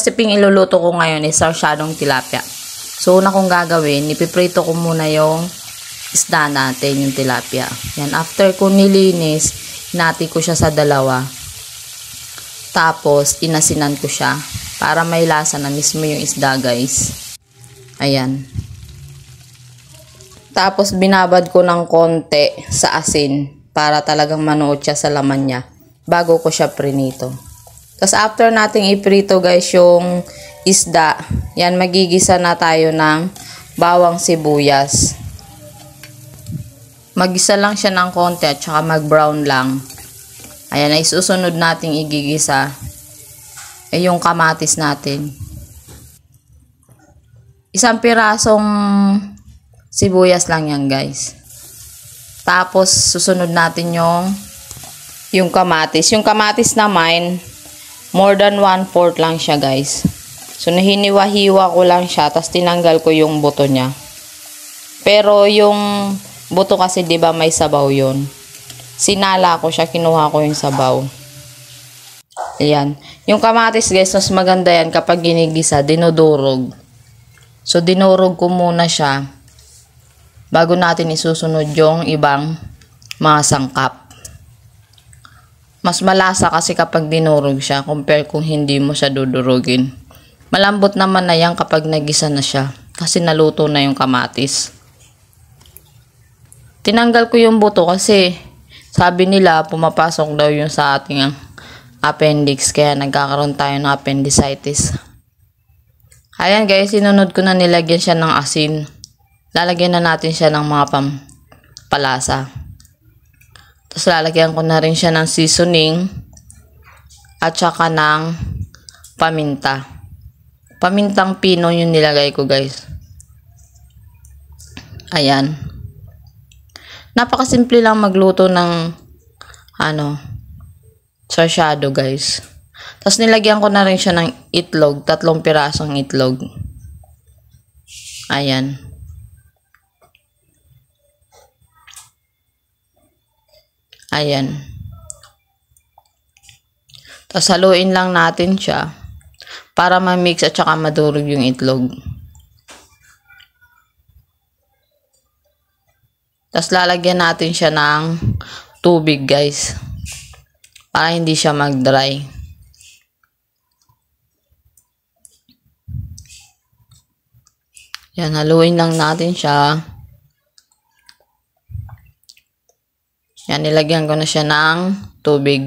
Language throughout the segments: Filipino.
reseping iluluto ko ngayon is sarsyadong tilapia. So, una kong gagawin, ipiprito ko muna yung isda natin, yung tilapia. Yan, after ko nilinis, hinati ko siya sa dalawa. Tapos, inasinan ko siya para may lasa na mismo yung isda, guys. Ayan. Tapos, binabad ko ng konti sa asin para talagang manuot siya sa laman niya bago ko siya prinito. Tapos, after nating iprito, guys, yung isda, yan, magigisa na tayo ng bawang sibuyas. Magisa lang siya ng konti at saka mag-brown lang. Ayan, ay susunod nating igigisa ay yung kamatis natin. Isang pirasong sibuyas lang yan, guys. Tapos, susunod natin yung kamatis. Yung kamatis naman, more than 1/4 lang siya, guys. So, nahiniwa-hiwa ko lang siya, tapos tinanggal ko yung buto niya. Pero, yung buto kasi, di ba may sabaw yun. Sinala ko siya, kinuha ko yung sabaw. Ayan. Yung kamatis, guys, mas maganda yan kapag ginigisa, dinudurog. So, dinurog ko muna siya bago natin isusunod yung ibang mga sangkap. Mas malasa kasi kapag dinurog siya compare kung hindi mo siya dudurugin. Malambot naman na yan kapag nagisa na siya kasi naluto na yung kamatis. Tinanggal ko yung buto kasi sabi nila pumapasok daw yung sa ating appendix kaya nagkakaroon tayo ng appendicitis. Ayan, guys, sinunod ko na nilagyan siya ng asin. Lalagyan na natin siya ng mga pampalasa. Tapos lalagyan ko na rin siya ng seasoning at saka ng paminta. Pamintang pino yung nilagay ko, guys. Ayan. Napakasimple lang magluto ng sarsyado, guys. Tapos nilagyan ko na rin siya ng itlog, 3 pirasong itlog. Ayan. Ayan. Tapos haluin lang natin siya para ma-mix at saka madurog yung itlog. Tapos lalagyan natin siya ng tubig, guys. Para hindi siya mag-dry. Yan, haluin lang natin siya. Yan, nilagyan ko na siya ng tubig.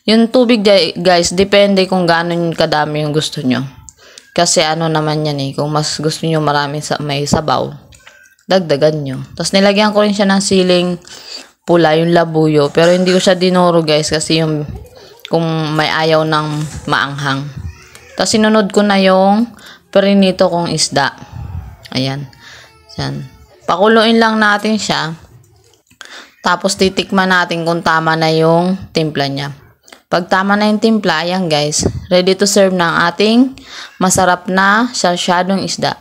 Yung tubig, guys, depende kung gaano kadami yung gusto nyo. Kasi naman yan kung mas gusto nyo marami may sabaw, dagdagan nyo. Tapos nilagyan ko rin siya ng siling pula, yung labuyo. Pero hindi ko siya dinuro, guys, kasi yung kung may ayaw ng maanghang. Tapos sinunod ko na yung prinito kong isda. Ayan. Yan. Pakuluin lang natin siya. Tapos titikman natin kung tama na yung timpla niya. Pag tama na yung timpla, ayan, guys, ready to serve ng ating masarap na sarsyadong isda.